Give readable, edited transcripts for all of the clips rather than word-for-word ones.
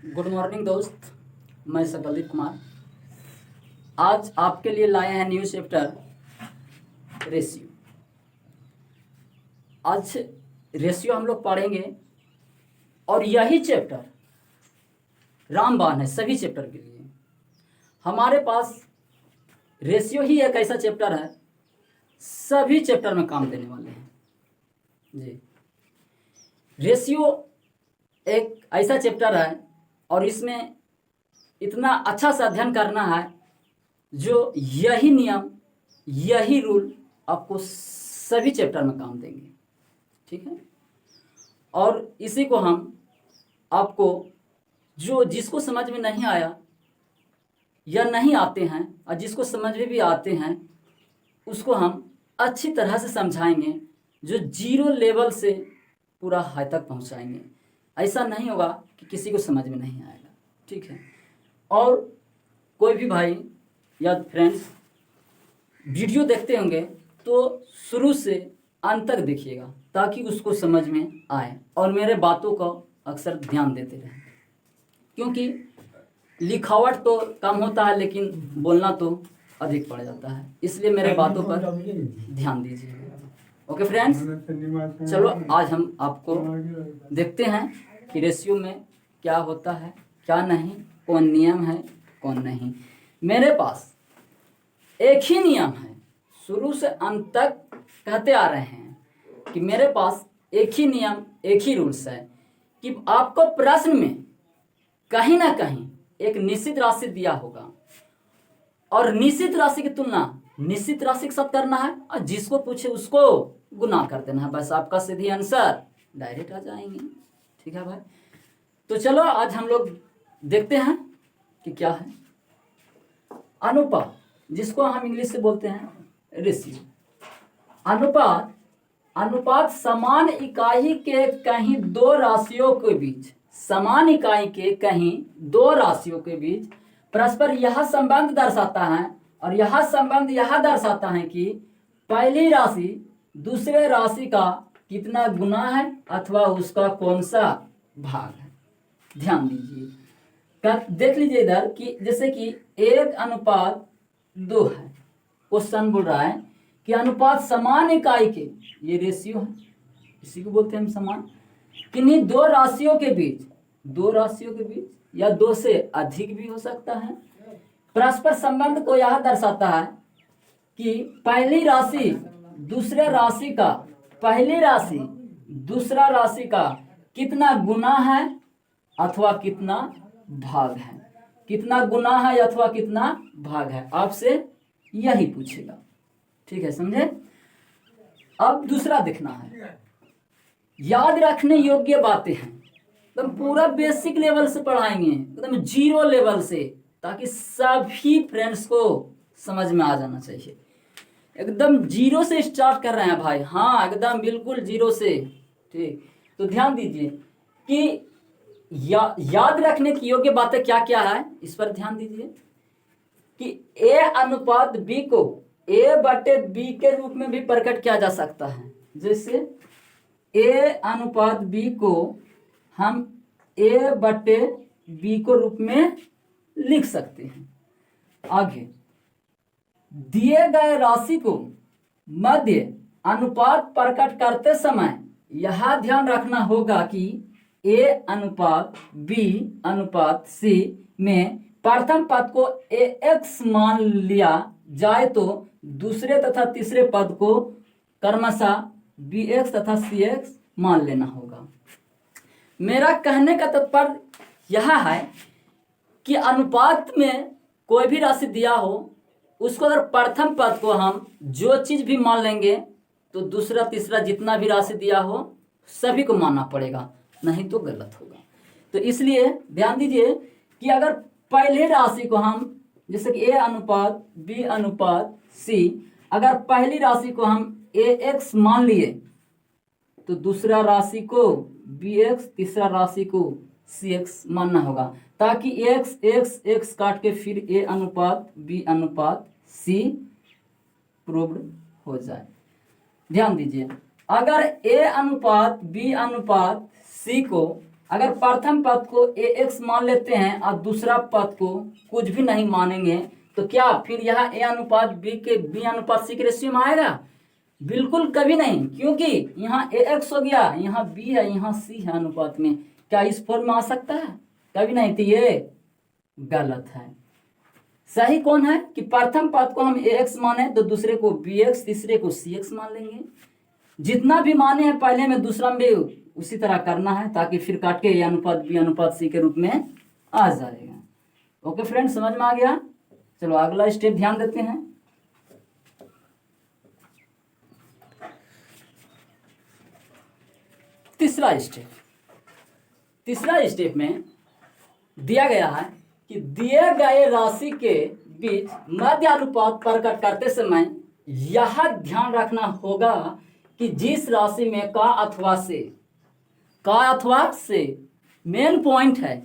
Good morning दोस्त, मैं सकलदीप कुमार। आज आपके लिए लाए हैं न्यू चैप्टर रेशियो। आज रेशियो हम लोग पढ़ेंगे और यही चैप्टर रामबाण है सभी चैप्टर के लिए। हमारे पास रेशियो ही एक ऐसा चैप्टर है सभी चैप्टर में काम देने वाले हैं जी। रेशियो एक ऐसा चैप्टर है और इसमें इतना अच्छा सा अध्ययन करना है जो यही नियम यही रूल आपको सभी चैप्टर में काम देंगे, ठीक है। और इसी को हम आपको जो जिसको समझ में नहीं आया या नहीं आते हैं और जिसको समझ में भी आते हैं उसको हम अच्छी तरह से समझाएंगे, जो जीरो लेवल से पूरा हाई तक पहुंचाएंगे। ऐसा नहीं होगा कि किसी को समझ में नहीं आएगा, ठीक है। और कोई भी भाई या फ्रेंड्स वीडियो देखते होंगे तो शुरू से अंत तक देखिएगा ताकि उसको समझ में आए और मेरे बातों को अक्सर ध्यान देते रहें, क्योंकि लिखावट तो कम होता है लेकिन बोलना तो अधिक पड़ जाता है, इसलिए मेरे बातों पर ध्यान दीजिए। ओके फ्रेंड्स, चलो आज हम आपको देखते हैं कि रेशियो में क्या होता है क्या नहीं, कौन नियम है कौन नहीं। मेरे पास एक ही नियम है, शुरू से अंत तक कहते आ रहे हैं कि मेरे पास एक ही नियम एक ही रूल्स है कि आपको प्रश्न में कहीं ना कहीं एक निश्चित राशि दिया होगा और निश्चित राशि की तुलना निश्चित राशि के साथ करना है और जिसको पूछे उसको गुना कर देना है, बस आपका सीधी आंसर डायरेक्ट आ जाएंगे, ठीक है भाई। तो चलो आज हम लोग देखते हैं कि क्या है अनुपात, जिसको हम इंग्लिश से बोलते हैं रेशियो। अनुपात अनुपात समान इकाई के कहीं दो राशियों के बीच, समान इकाई के कहीं दो राशियों के बीच परस्पर यह संबंध दर्शाता है और यह संबंध यह दर्शाता है कि पहली राशि दूसरे राशि का कितना गुना है अथवा उसका कौन सा भाग है। ध्यान दीजिए, देख लीजिए इधर कि जैसे कि 1:2 है। क्वेश्चन बोल रहा है कि अनुपात समान इकाई के, ये रेशियो है, इसी को बोलते हैं हम समान, किन्हीं दो राशियों के बीच, दो राशियों के बीच या दो से अधिक भी हो सकता है। परस्पर संबंध को यह दर्शाता है कि पहली राशि दूसरे राशि का, पहली राशि दूसरा राशि का कितना गुना है अथवा कितना भाग है, कितना गुना है अथवा कितना भाग है, आपसे यही पूछेगा, ठीक है, समझे। अब दूसरा देखना है, याद रखने योग्य बातें हैं, एकदम पूरा बेसिक लेवल से पढ़ाएंगे, एकदम जीरो लेवल से, ताकि सभी फ्रेंड्स को समझ में आ जाना चाहिए। एकदम जीरो से स्टार्ट कर रहे हैं भाई, हाँ एकदम बिल्कुल जीरो से, ठीक। तो ध्यान दीजिए कि याद रखने की योग्य बातें क्या क्या है, इस पर ध्यान दीजिए कि A/B को A/B के रूप में भी प्रकट किया जा सकता है। जैसे A/B को हम A/B को रूप में लिख सकते हैं। आगे दिए गए राशि को मध्य अनुपात प्रकट करते समय यह ध्यान रखना होगा कि A/B/C में प्रथम पद को AX मान लिया जाए तो दूसरे तथा तीसरे पद को क्रमशः BX तथा CX मान लेना होगा। मेरा कहने का तात्पर्य यह है कि अनुपात में कोई भी राशि दिया हो उसको अगर प्रथम पद को हम जो चीज भी मान लेंगे तो दूसरा तीसरा जितना भी राशि दिया हो सभी को मानना पड़ेगा, नहीं तो गलत होगा। तो इसलिए ध्यान दीजिए कि अगर पहले राशि को हम जैसे कि A/B/C, अगर पहली राशि को हम AX मान लिए तो दूसरा राशि को BX, तीसरा राशि को CX मानना होगा, ताकि X काट के फिर A/B/C प्रूव्ड हो जाए। ध्यान दीजिए, अगर A/B/C को अगर प्रथम पद को ax मान लेते हैं और दूसरा पद को कुछ भी नहीं मानेंगे तो क्या फिर यहाँ a अनुपात b अनुपात c के रेशियो में आएगा? बिल्कुल कभी नहीं, क्योंकि यहाँ ax हो गया, यहाँ b है, यहाँ c है अनुपात में। क्या इस फॉर्म में आ सकता है? कभी नहीं। तो ये गलत है। सही कौन है कि प्रथम पद को हम ax माने तो दूसरे को bx, तीसरे को cx मान लेंगे। जितना भी माने हैं पहले में दूसरा में उसी तरह करना है, ताकि फिर काट के a अनुपात b अनुपात c के रूप में आ जाएगा। ओके फ्रेंड्स, समझ में आ गया? चलो अगला स्टेप ध्यान देते हैं। तीसरा स्टेप में दिया गया है कि दिए गए राशि के बीच मध्य अनुपात प्रकट करते समय यह ध्यान रखना होगा कि जिस राशि में का अथवा से मेन पॉइंट है,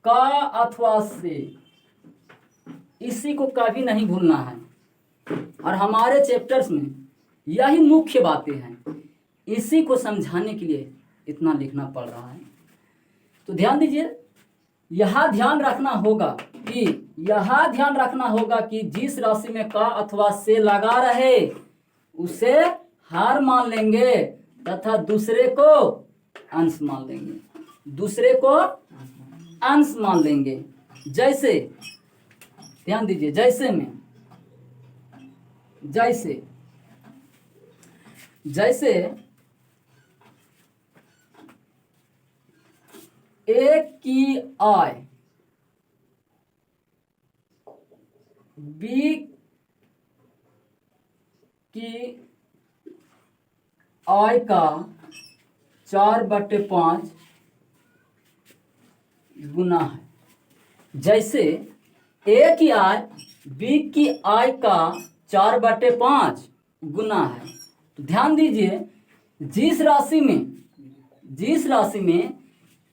का अथवा से, इसी को कभी नहीं भूलना है। और हमारे चैप्टर्स में यही मुख्य बातें हैं, इसी को समझाने के लिए इतना लिखना पड़ रहा है। तो ध्यान दीजिए, यह ध्यान रखना होगा कि जिस राशि में का अथवा से लगा रहे उसे हार मान लेंगे तथा दूसरे को अंश मान लेंगे। जैसे ध्यान दीजिए, जैसे ए की आय बी की आय का 4/5 गुना है। जैसे ए की आय बी की आय का 4/5 गुना है। तो ध्यान दीजिए, जिस राशि में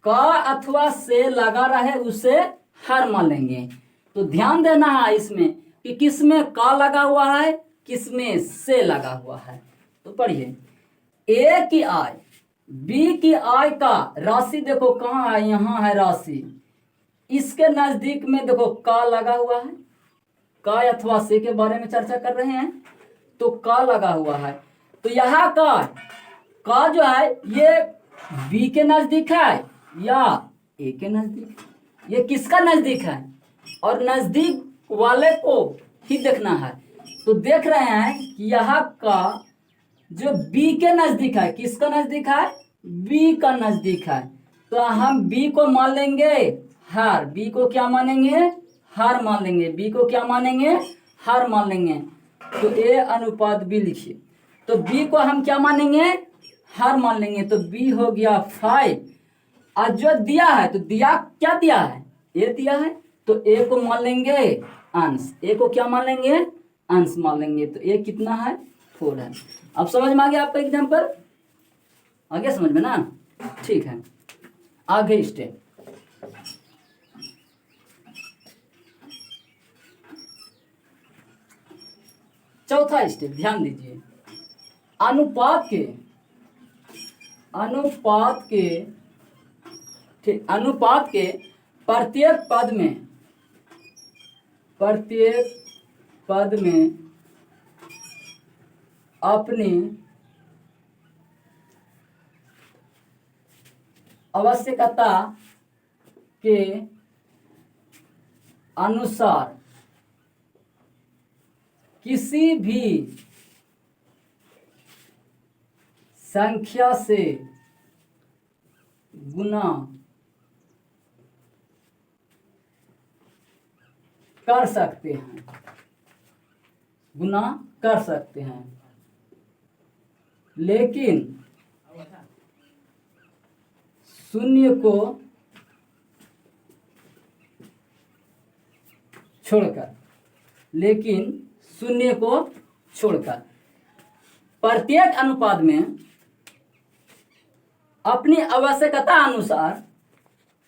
का अथवा से लगा रहे उसे हर मान लेंगे। तो ध्यान देना है इसमें कि किस में का लगा हुआ है, किस में से लगा हुआ है। तो पढ़िए, ए की आय बी की आय का राशि देखो कहाँ है, यहाँ है राशि। इसके नजदीक में देखो का लगा हुआ है, का अथवा से के बारे में चर्चा कर रहे हैं, तो का लगा हुआ है। तो यहाँ का जो है ये बी के नजदीक है या ए के नजदीक, ये किसका नजदीक है, और नजदीक वाले को ही देखना है। तो देख रहे हैं कि यहाँ का जो बी के नजदीक है, किसका नजदीक है, बी का नजदीक है। तो हम बी को मान लेंगे हार, बी को क्या मानेंगे, हार मान लेंगे, बी को क्या मानेंगे, हार मान लेंगे। तो ए अनुपात बी लिखिए, तो बी को हम क्या मानेंगे, हार मान लेंगे। तो बी हो गया 5। और जो दिया है, तो क्या दिया है, ए दिया है, तो ए को मान लेंगे अंश, ए को क्या मान लेंगे, अंश मान लेंगे। तो ए कितना है, 4 है। अब समझ में आ गया आपका एग्जाम्पल? आ गया समझ में ना? ठीक है, आगे स्टेप। चौथा स्टेप ध्यान दीजिए, अनुपात के प्रत्येक पद में अपनी आवश्यकता के अनुसार किसी भी संख्या से गुना कर सकते हैं, लेकिन शून्य को छोड़कर प्रत्येक अनुपात में अपनी आवश्यकता अनुसार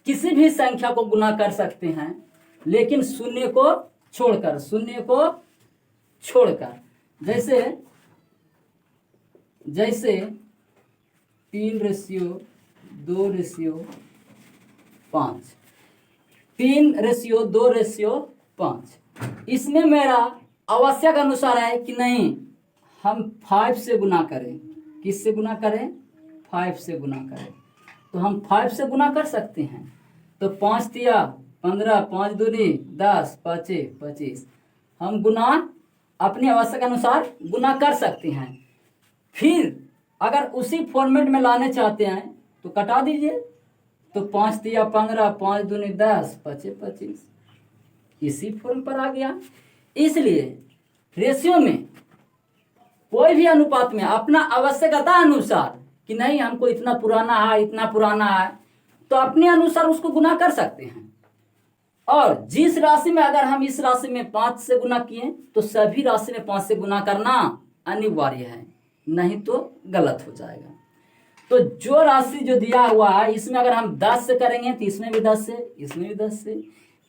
किसी भी संख्या को गुना कर सकते हैं, लेकिन शून्य को छोड़कर। जैसे 3:2 2:5, 3:2:5। इसमें मेरा आवश्यक अनुसार है कि नहीं हम 5 से गुना करें। किससे गुना करें? 5 से गुना करें। तो हम 5 से गुना कर सकते हैं। तो 5 तिया 15, 5 दूनी 10, 5 25। हम गुना अपनी आवश्यक अनुसार गुना कर सकते हैं। फिर अगर उसी फॉर्मेट में लाने चाहते हैं तो कटा दीजिए। तो 5 तिया 15, 5 दूनी 10, 5 25, इसी फॉर्म पर आ गया। इसलिए रेशियो में कोई भी अनुपात में अपना आवश्यकता अनुसार कि नहीं हमको इतना पुराना है, इतना पुराना है, तो अपने अनुसार उसको गुना कर सकते हैं। और जिस राशि में अगर हम इस राशि में 5 से गुना किए तो सभी राशि में 5 से गुना करना अनिवार्य है, नहीं तो गलत हो जाएगा। तो जो राशि जो दिया हुआ है इसमें अगर हम 10 से करेंगे तो इसमें भी 10 से, इसमें भी 10 से,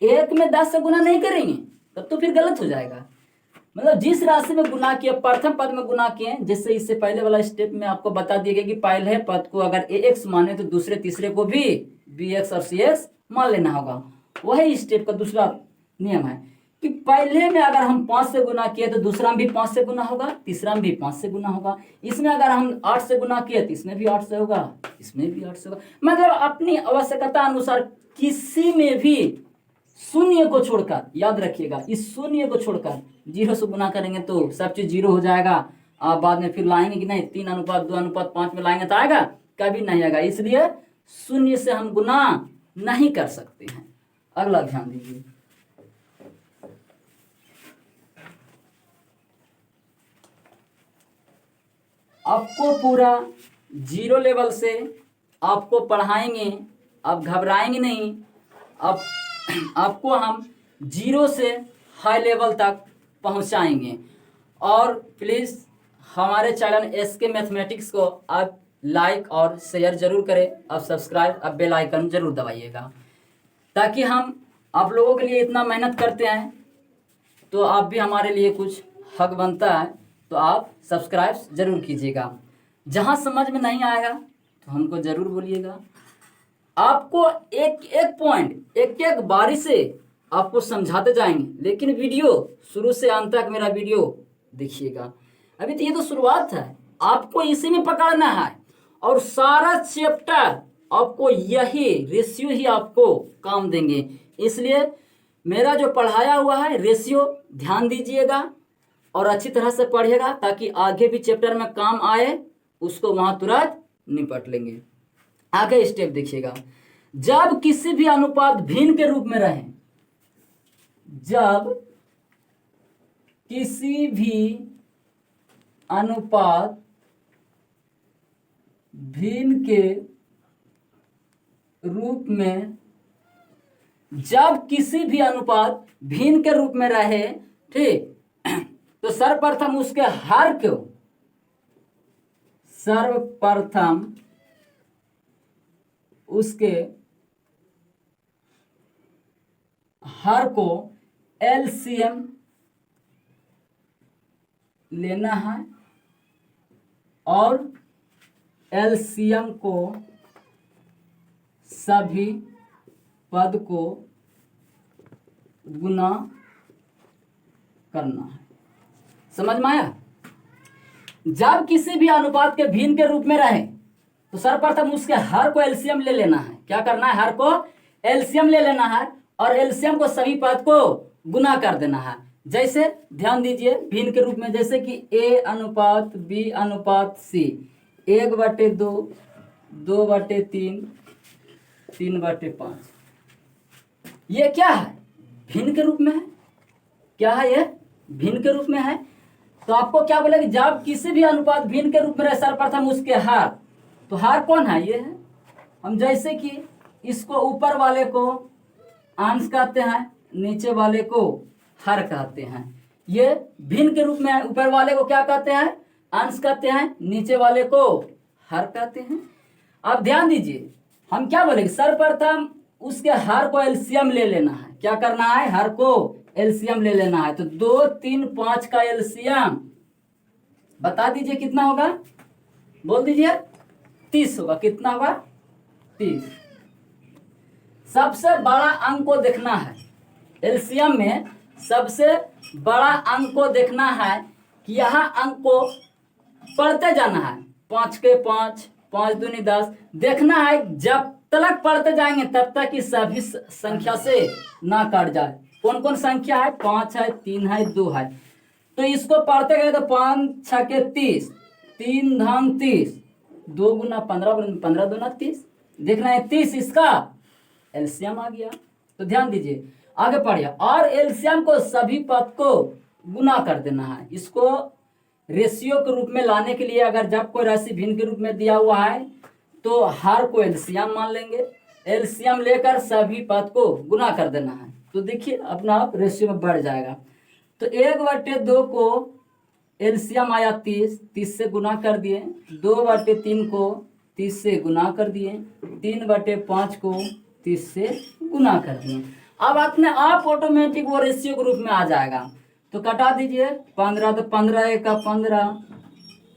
एक में 10 से गुना नहीं करेंगे तब तो फिर गलत हो जाएगा। मतलब जिस राशि में गुना किया, प्रथम पद में गुना किए, जैसे इससे पहले वाला स्टेप में आपको बता दिया गया कि पहले पद को अगर ax माने तो दूसरे तीसरे को भी bx और cx मान लेना होगा। वही स्टेप का दूसरा नियम है कि पहले में अगर हम 5 से गुना किए तो दूसरा में भी 5 से गुना होगा, तीसरा में भी 5 से गुना होगा। इसमें अगर हम 8 से गुना किए तो इसमें भी 8 से होगा, इसमें भी 8 से होगा। मतलब अपनी आवश्यकता अनुसार किसी में भी शून्य को छोड़कर, याद रखिएगा इस शून्य को छोड़कर 0 से गुना करेंगे तो सब चीज 0 हो जाएगा। आप बाद में फिर लाएंगे कि नहीं 3:2:5 में लाएंगे तो आएगा? कभी नहीं आएगा। इसलिए शून्य से हम गुना नहीं कर सकते हैं। अगला ध्यान दीजिए, आपको पूरा 0 लेवल से आपको पढ़ाएंगे, आप घबराएंगे नहीं। अब आपको हम 0 से हाई लेवल तक पहुंचाएंगे। और प्लीज़ हमारे चैनल SK मैथमेटिक्स को आप लाइक और शेयर जरूर करें, अब सब्सक्राइब, अब बेल आइकन जरूर दबाइएगा, ताकि हम आप लोगों के लिए इतना मेहनत करते हैं तो आप भी हमारे लिए कुछ हक बनता है। तो आप सब्सक्राइब जरूर कीजिएगा। जहाँ समझ में नहीं आएगा तो हमको ज़रूर बोलिएगा। आपको एक एक पॉइंट एक एक बारी से आपको समझाते जाएंगे, लेकिन वीडियो शुरू से अंत तक मेरा वीडियो देखिएगा। अभी तो ये तो शुरुआत है, आपको इसी में पकड़ना है और सारा चैप्टर आपको यही रेशियो ही आपको काम देंगे। इसलिए मेरा जो पढ़ाया हुआ है रेशियो ध्यान दीजिएगा और अच्छी तरह से पढ़िएगा, ताकि आगे भी चैप्टर में काम आए, उसको वहाँ तुरंत निपट लेंगे। आगे स्टेप देखिएगा, जब किसी भी अनुपात भिन्न के रूप में रहे, जब किसी भी अनुपात भिन्न के रूप में, जब किसी भी अनुपात भिन्न के रूप में रहे, ठीक, तो सर्वप्रथम उसके हर को, सर्वप्रथम उसके हर को एलसीएम लेना है और एलसीएम को सभी पद को गुना करना है। समझ में आया? जब किसी भी अनुपात के भिन्न के रूप में रहे तो सर्वप्रथम उसके हर को एलसीएम ले लेना है। क्या करना है? हर को एलसीएम ले लेना है और एलसीएम को सभी पद को गुना कर देना है। जैसे ध्यान दीजिए भिन्न के रूप में, जैसे कि A अनुपात B अनुपात C, 1/2, 2/3, 3/5। ये क्या है? भिन्न के रूप में है। क्या है ये? भिन्न के रूप में है। तो आपको क्या बोले कि जब किसी भी अनुपात भिन्न के रूप में रहे, सर्वप्रथम उसके हर, तो हर कौन है? ये है। हम जैसे कि इसको ऊपर वाले को अंश कहते हैं, नीचे वाले को हर कहते हैं। ये भिन्न के रूप में है। ऊपर वाले को क्या कहते हैं? अंश कहते हैं, नीचे वाले को हर कहते हैं। अब ध्यान दीजिए हम क्या बोलेंगे, सर्वप्रथम उसके हर को एलसीएम ले लेना है। क्या करना है? हर को एलसीएम ले लेना है। तो 2, 3, 5 का एलसीएम बता दीजिए कितना होगा, बोल दीजिए। 30 होगा। कितना होगा? 30। सबसे बड़ा अंक को देखना है एलसीएम में, सबसे बड़ा अंक को देखना है कि यहाँ अंक को पढ़ते जाना है। 5 के 5, 5 दूनी 10, देखना है जब तक पढ़ते जाएंगे तब तक कि सभी संख्या से ना कट जाए। कौन कौन संख्या है? 5 है, 3 है, 2 है। तो इसको पढ़ते गए तो 5 6 के 30, 3 धन 30, 2 गुना 15, 15 दूना 30। देखना है 30 इसका एलसीएम आ गया। तो ध्यान दीजिए, आगे पढ़िए। और एलसीएम को सभी पद को गुना कर देना है। इसको रेशियो के रूप में लाने के लिए अगर जब कोई राशि भिन्न के रूप में दिया हुआ है तो हर को एलसीएम मान लेंगे। एलसीएम लेकर सभी पद को गुना कर देना है। तो देखिए अपना आप रेशियो में बढ़ जाएगा। तो 1/2 को एलसीएम आया 30, 30 से गुना कर दिए। 2/3 को 30 से गुना कर दिए। 3/5 को 30 से गुना कर दिए। अब अपने आप ऑटोमेटिक वो रेशियो के रूप में आ जाएगा। तो कटा दीजिए 15, तो 15 1 का 15,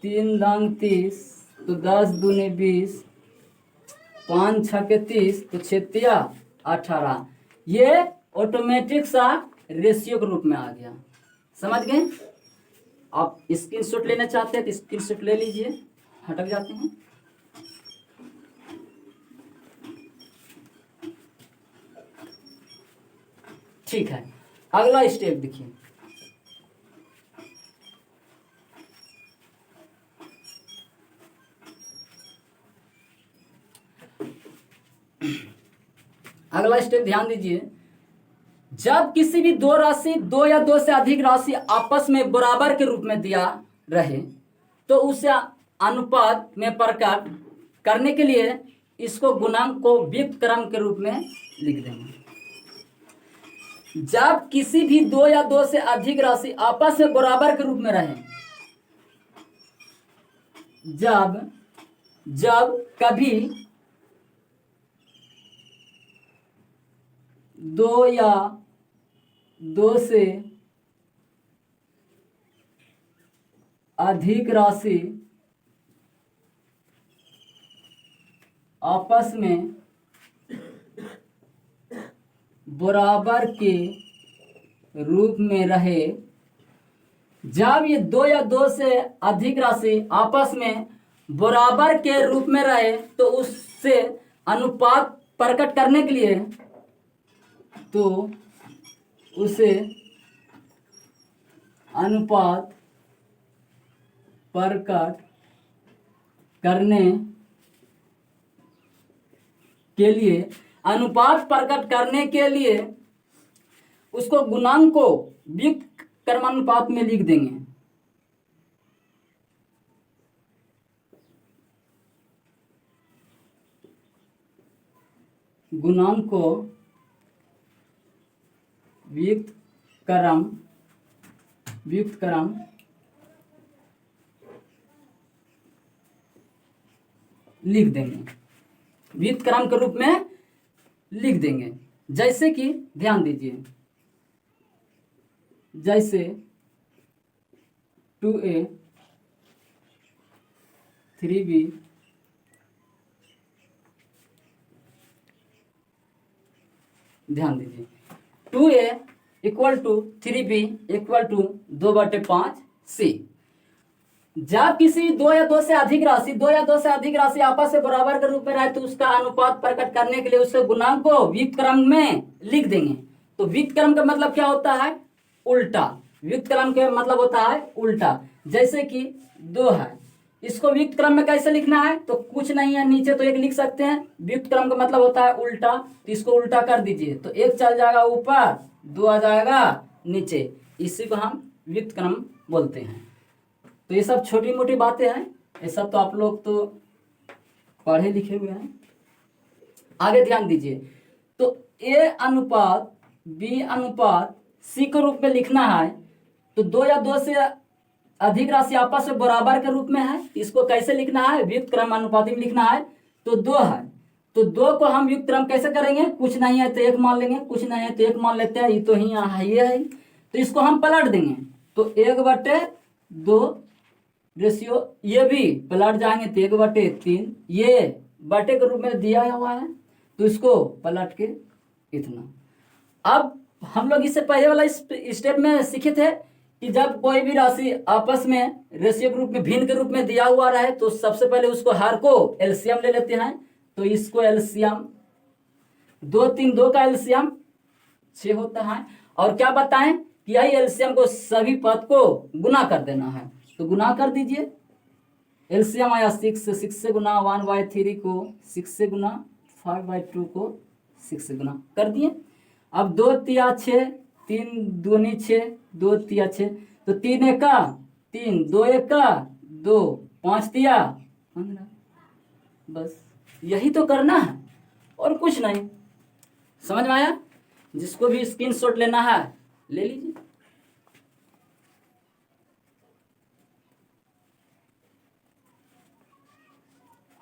3 दांग 30, तो 10 दूनी 20, 5 6 के 30, तो 6 18। ये ऑटोमेटिक सा रेशियो के रूप में आ गया। समझ गए? आप स्क्रीनशॉट लेना चाहते हैं तो स्क्रीनशॉट ले लीजिए। हटक जाते हैं। ठीक है, अगला स्टेप देखिए। अगला स्टेप ध्यान दीजिए। जब किसी भी दो राशि, 2 या 2 से अधिक राशि आपस में बराबर के रूप में दिया रहे तो उसे अनुपात में प्रकट करने के लिए इसको गुणांक को व्युक्त क्रम के रूप में लिख देंगे। जब किसी भी 2 या 2 से अधिक राशि आपस में बराबर के रूप में रहे, जब कभी 2 या 2 से अधिक राशि आपस में बराबर के रूप में रहे, जब ये 2 या 2 से अधिक राशि आपस में बराबर के रूप में रहे तो उससे अनुपात प्रकट करने के लिए तो उसे अनुपात प्रकट करने के लिए उसको गुणांक को व्युक्त क्रमानुपात में लिख देंगे। गुणांक को व्युक्त क्रम लिख देंगे, व्युक्त क्रम के रूप में लिख देंगे। जैसे कि ध्यान दीजिए, जैसे 2a 3b ध्यान दीजिए 2a = 3b = 2/5c। जब किसी 2 या 2 से अधिक राशि आपस में बराबर के रूप में रहे तो उसका अनुपात प्रकट करने के लिए उसके गुणांक को व्युक्त क्रम में लिख देंगे। तो व्युक्त क्रम का मतलब क्या होता है? उल्टा। व्युक्त क्रम का मतलब होता है उल्टा। जैसे कि 2 है, इसको व्युक्त क्रम में कैसे लिखना है? तो कुछ नहीं है, नीचे तो 1 लिख सकते हैं। व्युक्त क्रम का मतलब होता है उल्टा, तो इसको उल्टा कर दीजिए तो 1 चल जाएगा ऊपर, 2 आ जाएगा नीचे। इसी को हम व्युक्त क्रम बोलते हैं। तो ये सब छोटी मोटी बातें हैं, ये सब तो आप लोग तो पढ़े लिखे हुए हैं। आगे ध्यान दीजिए। तो A अनुपात B अनुपात C के रूप में लिखना है। तो 2 या 2 से अधिक राशि आपस में बराबर के रूप में है, इसको कैसे लिखना है? व्युक्त क्रमानुपाती में लिखना है। तो 2 है, तो 2 को हम व्युक्त क्रम कैसे करेंगे? कुछ नहीं है तो 1 मान लेंगे, कुछ नहीं है तो 1 मान लेते हैं। ये तो ही ये है, तो इसको हम पलट देंगे। तो 1/2 रेशियो, ये भी पलट जाएंगे तो 1/3, ये बटे के रूप में दिया हुआ है, तो इसको पलट के इतना। अब हम लोग इससे पहले वाला स्टेप में सीखे थे कि जब कोई भी राशि आपस में रेशियो के रूप में भिन्न के रूप में दिया हुआ रहे तो सबसे पहले उसको हर को एलसीएम ले लेते हैं। तो इसको एलसीएम 2 3 2 का एलसीएम 6 होता है। और क्या बताएं कि यही एलसीएम को सभी पद को गुना कर देना है। तो गुना कर दीजिए। एलसीएम आया 6 से गुना 1/3 को 6 से गुना 5/2 को 6 से गुना कर दिए। अब 2 तिया 6, 3 दूनी 6, 2 तिया 6, तो 3 एका 3, 2 एका 2, 5 तिया 15। बस यही तो करना है और कुछ नहीं। समझ में आया? जिसको भी स्क्रीनशॉट लेना है ले लीजिए।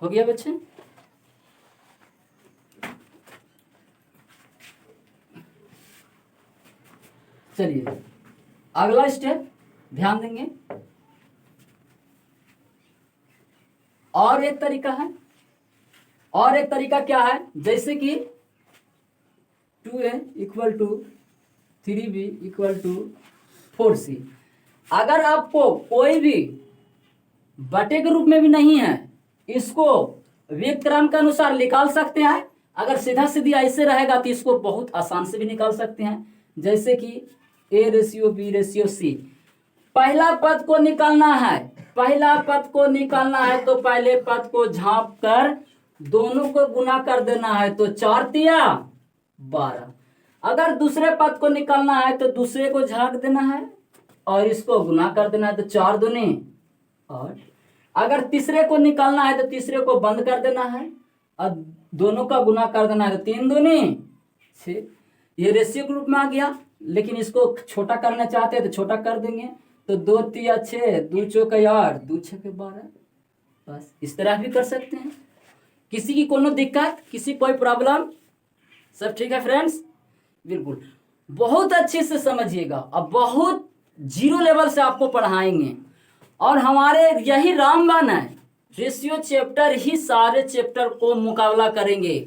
हो गया बच्चे? चलिए अगला स्टेप ध्यान देंगे। और एक तरीका है। और एक तरीका क्या है? जैसे कि 2a = 3b = 4c। अगर आपको कोई भी बटे के रूप में भी नहीं है, इसको व्यक्तक्रम के अनुसार निकाल सकते हैं। अगर सीधा सीधी ऐसे रहेगा तो इसको बहुत आसान से भी निकाल सकते हैं। जैसे कि A/B/C। पहला पद को निकालना है, पहला पद को निकालना है तो पहले पद को झांप कर दोनों को गुना कर देना है। तो 4 तिया 12। अगर दूसरे पद को निकालना है तो दूसरे को झांक देना है और इसको गुना कर देना है। तो 4 दूनी 8। अगर तीसरे को निकालना है तो तीसरे को बंद कर देना है और दोनों का गुना कर देना है। तो 3 दूनी 6। ये रेशियो के रूप में आ गया, लेकिन इसको छोटा करना चाहते हैं तो छोटा कर देंगे। तो 2 तिया 6, 2 चौका 8, 2 छक्के 12। बस इस तरह भी कर सकते हैं। किसी की कोनो दिक्कत, किसी कोई प्रॉब्लम? सब ठीक है फ्रेंड्स? बिल्कुल बहुत अच्छे से समझिएगा। अब बहुत जीरो लेवल से आपको पढ़ाएंगे और हमारे यही रामबाण है। रेशियो चैप्टर ही सारे चैप्टर को मुकाबला करेंगे।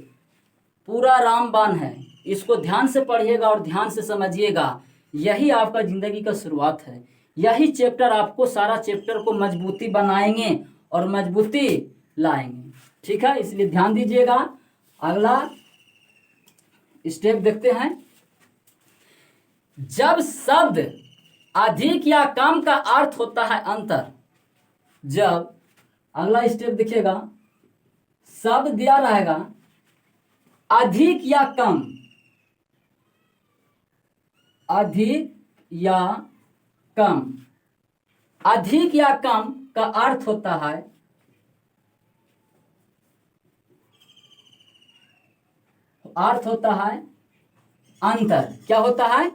पूरा रामबाण है, इसको ध्यान से पढ़िएगा और ध्यान से समझिएगा। यही आपका जिंदगी का शुरुआत है। यही चैप्टर आपको सारा चैप्टर को मजबूती बनाएंगे और मजबूती लाएंगे। ठीक है, इसलिए ध्यान दीजिएगा। अगला स्टेप देखते हैं। जब शब्द अधिक या कम का अर्थ होता है अंतर। जब अगला स्टेप देखिएगा, शब्द दिया रहेगा अधिक या कम, अधिक या कम, अधिक या कम का अर्थ होता है अंतर। क्या होता है?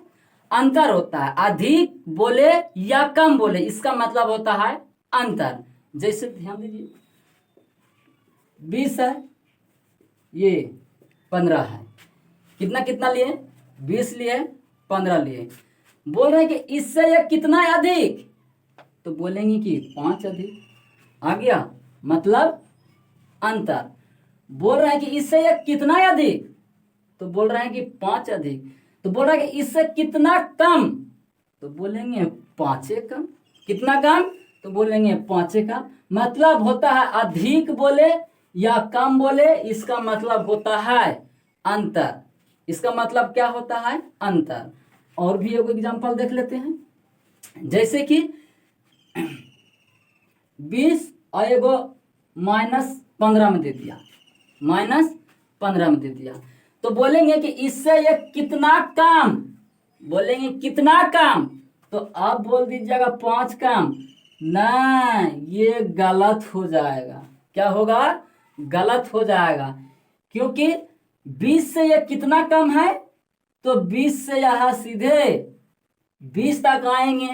अंतर होता है। अधिक बोले या कम बोले, इसका मतलब होता है अंतर। जैसे ध्यान दीजिए, 20 है, ये 15 है। कितना कितना लिए? 20 लिए, 15 लिए। बोल रहे हैं कि इससे यह कितना है अधिक, तो बोलेंगे कि 5 अधिक। आ गया मतलब अंतर। बोल रहे हैं कि इससे यह कितना है अधिक, तो बोल रहे हैं कि 5 अधिक। तो बोल रहे हैं कि इससे कितना कम, तो बोलेंगे 5 कम। कितना कम, तो बोलेंगे 5 कम। मतलब होता है अधिक बोले या कम बोले, इसका मतलब होता है अंतर। इसका मतलब क्या होता है? अंतर। और भी एक एग्जांपल देख लेते हैं। जैसे कि 20 और एगो -15 में दे दिया, -15 में दे दिया, तो बोलेंगे कि इससे ये कितना कम, बोलेंगे कितना कम, तो आप बोल दीजिएगा 5 कम। नहीं, ये गलत हो जाएगा। क्या होगा? गलत हो जाएगा, क्योंकि 20 से ये कितना कम है, तो 20 से यहाँ सीधे 20 तक आएंगे,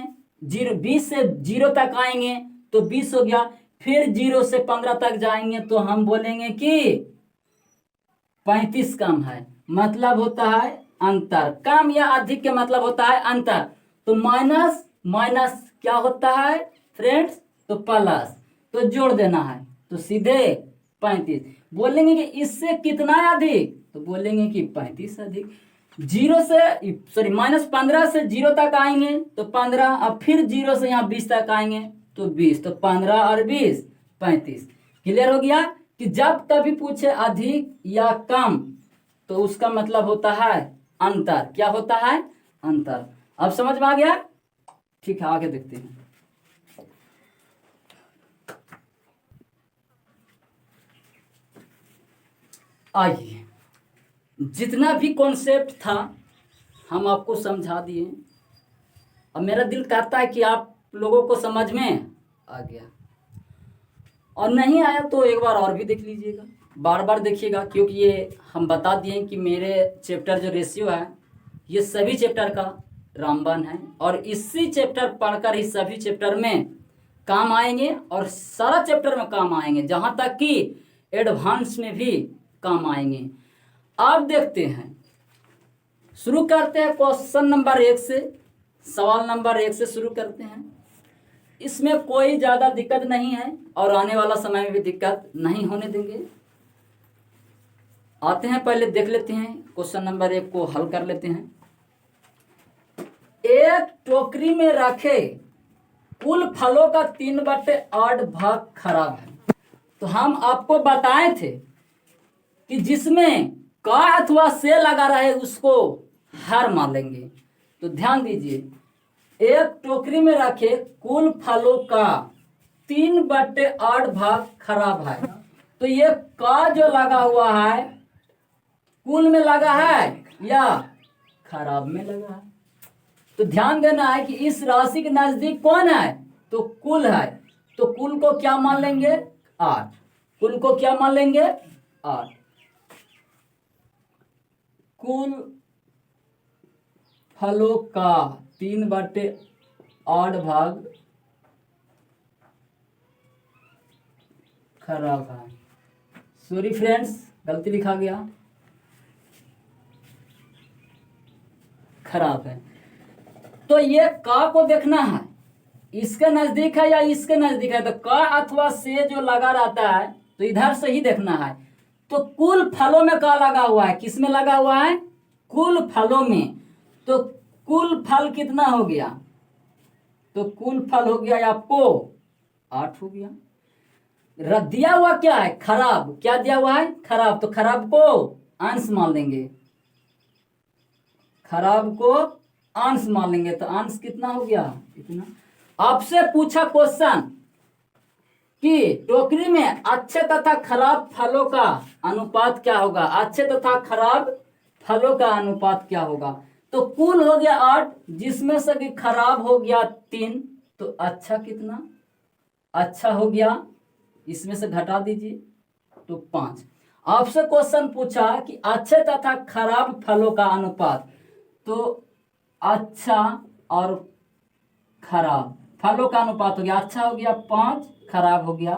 20 से 0 तक आएंगे तो 20 हो गया। फिर 0 से 15 तक जाएंगे तो हम बोलेंगे कि 35 कम है। मतलब होता है अंतर। कम या अधिक के मतलब होता है अंतर। तो माइनस माइनस क्या होता है फ्रेंड्स? तो प्लस। तो जोड़ देना है, तो सीधे 35। बोलेंगे कि इससे कितना अधिक, तो बोलेंगे कि 35 अधिक। -15 से 0 तक आएंगे तो 15, अब फिर 0 से यहाँ 20 तक आएंगे तो 20, तो 15 और 20 35। क्लियर हो गया कि जब कभी पूछे अधिक या कम तो उसका मतलब होता है अंतर। क्या होता है? अंतर। अब समझ में आ गया? ठीक है, आगे देखते हैं। आइए, जितना भी कॉन्सेप्ट था हम आपको समझा दिए। अब मेरा दिल कहता है कि आप लोगों को समझ में आ गया, और नहीं आया तो एक बार और भी देख लीजिएगा, बार बार देखिएगा, क्योंकि ये हम बता दिए कि मेरे चैप्टर जो रेशियो है ये सभी चैप्टर का रामबाण है, और इसी चैप्टर पढ़कर ही सभी चैप्टर में काम आएंगे और सारा चैप्टर में काम आएंगे, जहाँ तक कि एडवांस में भी काम आएंगे। अब देखते हैं, शुरू करते हैं क्वेश्चन नंबर 1 से, सवाल नंबर 1 से शुरू करते हैं। इसमें कोई ज़्यादा दिक्कत नहीं है और आने वाला समय में भी दिक्कत नहीं होने देंगे। आते हैं, पहले देख लेते हैं क्वेश्चन नंबर 1 को हल कर लेते हैं। एक टोकरी में रखे कुल फलों का 3/8 भाग खराब है। तो हम आपको बताए थे कि जिसमें का अथवा से लगा रहे उसको हार मान लेंगे। तो ध्यान दीजिए, एक टोकरी में रखे कुल फलों का 3/8 भाग खराब है। तो ये का जो लगा हुआ है कुल में लगा है या खराब में लगा है। तो ध्यान देना है कि इस राशि के नजदीक कौन है, तो कुल है। तो कुल को क्या मान लेंगे? 8। कुल को क्या मान लेंगे? 8। कुल फलों का 3/8 भाग खराब है। सॉरी फ्रेंड्स, गलती लिखा गया, खराब है। तो ये का को देखना है, इसके नजदीक है या इसके नजदीक है। तो का अथवा से जो लगा रहता है तो इधर से ही देखना है। तो कुल फलों में का लगा हुआ है, किस में लगा हुआ है? कुल फलों में। तो कुल फल कितना हो गया? तो कुल फल हो गया आपको 8 हो गया। दिया हुआ क्या है? खराब। क्या दिया हुआ है? खराब। तो खराब को अंश मान लेंगे, खराब को अंश मान लेंगे। तो अंश कितना हो गया? इतना। आपसे पूछा क्वेश्चन कि टोकरी में अच्छे तथा खराब फलों का अनुपात क्या होगा? अच्छे तथा खराब फलों का अनुपात क्या होगा? तो कुल हो गया 8, जिसमें से कि खराब हो गया 3, तो अच्छा कितना? अच्छा हो गया, इसमें से घटा दीजिए तो 5। आपसे क्वेश्चन पूछा कि अच्छे तथा खराब फलों का अनुपात, तो अच्छा और खराब फलों का अनुपात हो गया, अच्छा हो गया 5, खराब हो गया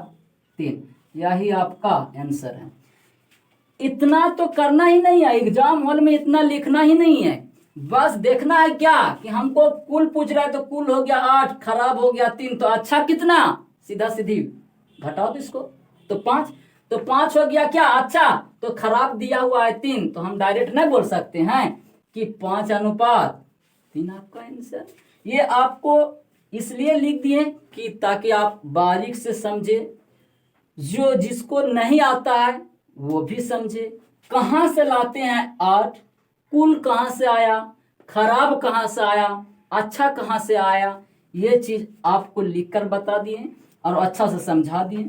3। यही आपका आंसर है। इतना तो करना ही नहीं है, एग्जाम हॉल में इतना लिखना ही नहीं है। बस देखना है क्या कि हमको कुल पूछ रहा है, तो कुल हो गया 8, खराब हो गया 3, तो अच्छा कितना? सीधा सीधी घटाओ तो इसको, तो 5। तो 5 हो गया क्या? अच्छा। तो खराब दिया हुआ है 3, तो हम डायरेक्ट नहीं बोल सकते हैं कि 5/3 आपका आंसर। ये आपको इसलिए लिख दिए कि ताकि आप बारीक से समझे, जो जिसको नहीं आता है वो भी समझे। कहाँ से लाते हैं 8, कुल कहाँ से आया, खराब कहाँ से आया, अच्छा कहाँ से आया, ये चीज़ आपको लिखकर बता दिए और अच्छा से समझा दिए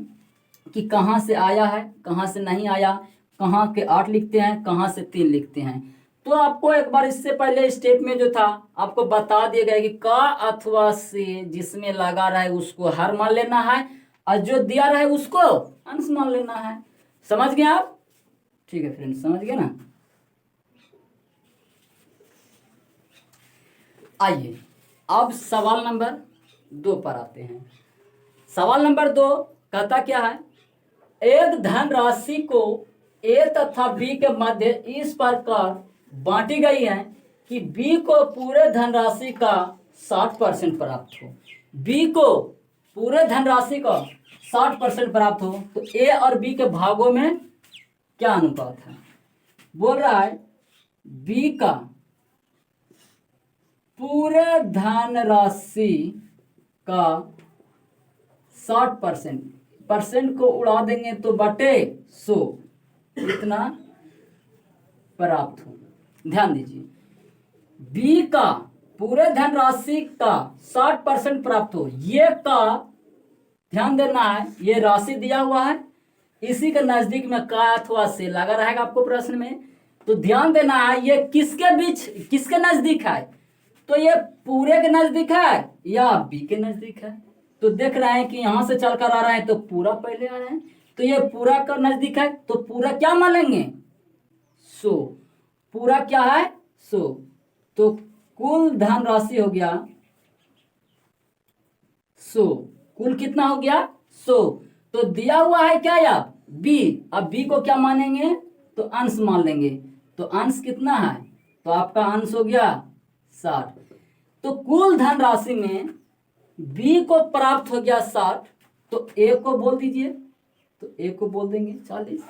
कि कहाँ से आया है, कहाँ से नहीं आया, कहाँ के 8 लिखते हैं, कहाँ से 3 लिखते हैं। तो आपको एक बार इससे पहले स्टेप में जो था आपको बता दिया गया कि का अथवा से जिसमें लगा रहे उसको हर मान लेना है और जो दिया रहे उसको अंश मान लेना है। समझ गए आप? ठीक है फ्रेंड्स, समझ गए ना? आइए अब सवाल नंबर 2 पर आते हैं। सवाल नंबर 2 कहता क्या है? एक धनराशि को ए तथा बी के मध्य इस प्रकार बांटी गई है कि बी को पूरे धनराशि का 60% प्राप्त हो। बी को पूरे धनराशि का 60% प्राप्त हो तो ए और बी के भागों में क्या अनुपात है। बोल रहा है बी का पूरे धनराशि का 60%, परसेंट को उड़ा देंगे तो बटे 100 इतना प्राप्त हो। ध्यान दीजिए, बी का पूरे धनराशि का 60% प्राप्त हो, ये का ध्यान देना है, ये राशि दिया हुआ है, इसी के नजदीक में का अथवा से लगा रहेगा आपको प्रश्न में। तो ध्यान देना है ये किसके बीच, किसके नजदीक है, तो ये पूरे के नजदीक है या बी के नजदीक है। तो देख रहे हैं कि यहां से चलकर आ रहा है तो पूरा पहले आ रहा है, तो ये पूरा का नजदीक है तो पूरा क्या मान लेंगे 100, पूरा क्या है 100। तो कुल धनराशि हो गया 100, कुल कितना हो गया 100। तो दिया हुआ है क्या यार बी, अब बी को क्या मानेंगे तो अंश मान लेंगे, तो अंश कितना है तो आपका अंश हो गया 60। तो कुल धनराशि में बी को प्राप्त हो गया 60, तो ए को बोल दीजिए, तो ए को बोल देंगे 40।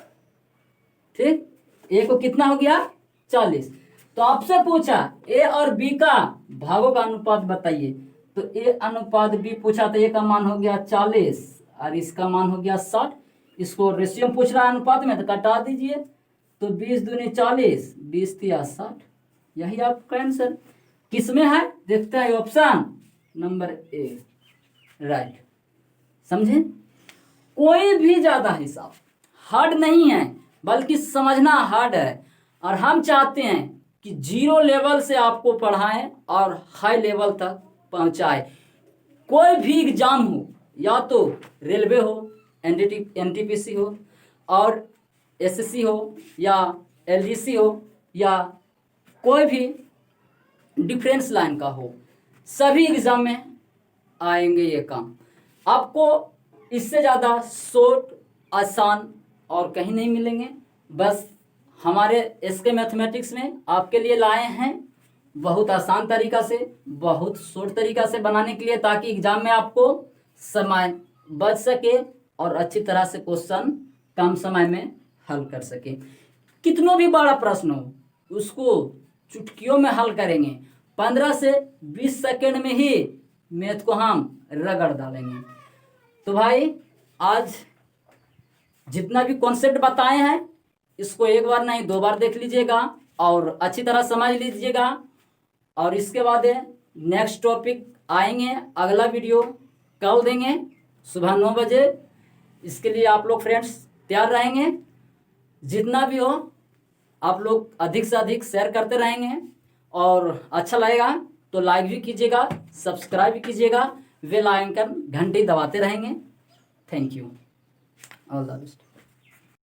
ठीक, ए को कितना हो गया 40। तो आपसे पूछा ए और बी का भागों का अनुपात बताइए, तो ए अनुपात बी पूछा तो ए का मान हो गया 40 और इसका मान हो गया 60। इसको रेशियो पूछ रहा है अनुपात में, तो कटा दीजिए, तो 20 दूनी 40, 20 तिया 60, यही आपका आंसर। किसमें है देखते हैं ऑप्शन नंबर ए, राइट। समझे, कोई भी ज्यादा हिसाब हार्ड नहीं है बल्कि समझना हार्ड है, और हम चाहते हैं कि 0 लेवल से आपको पढ़ाएं और हाई लेवल तक पहुंचाएं। कोई भी एग्जाम हो, या तो रेलवे हो, एनटीपीसी हो और एसएससी हो या एलडीसी हो या कोई भी डिफरेंस लाइन का हो, सभी एग्जाम में आएंगे ये काम। आपको इससे ज़्यादा शॉर्ट, आसान और कहीं नहीं मिलेंगे। बस हमारे एसके मैथमेटिक्स में आपके लिए लाए हैं बहुत आसान तरीका से, बहुत शॉर्ट तरीका से बनाने के लिए, ताकि एग्जाम में आपको समय बच सके और अच्छी तरह से क्वेश्चन कम समय में हल कर सके। कितनों भी बड़ा प्रश्न हो उसको चुटकियों में हल करेंगे, 15 से 20 सेकंड में ही मैथ को हम रगड़ डालेंगे। तो भाई आज जितना भी कॉन्सेप्ट बताए हैं इसको एक बार नहीं 2 बार देख लीजिएगा और अच्छी तरह समझ लीजिएगा, और इसके बाद नेक्स्ट टॉपिक आएंगे, अगला वीडियो कल देंगे सुबह 9 बजे। इसके लिए आप लोग फ्रेंड्स तैयार रहेंगे। जितना भी हो आप लोग अधिक से अधिक शेयर करते रहेंगे, और अच्छा लगेगा तो लाइक भी कीजिएगा, सब्सक्राइब भी कीजिएगा, बेल आइकन घंटी दबाते रहेंगे। Thank you, all the best.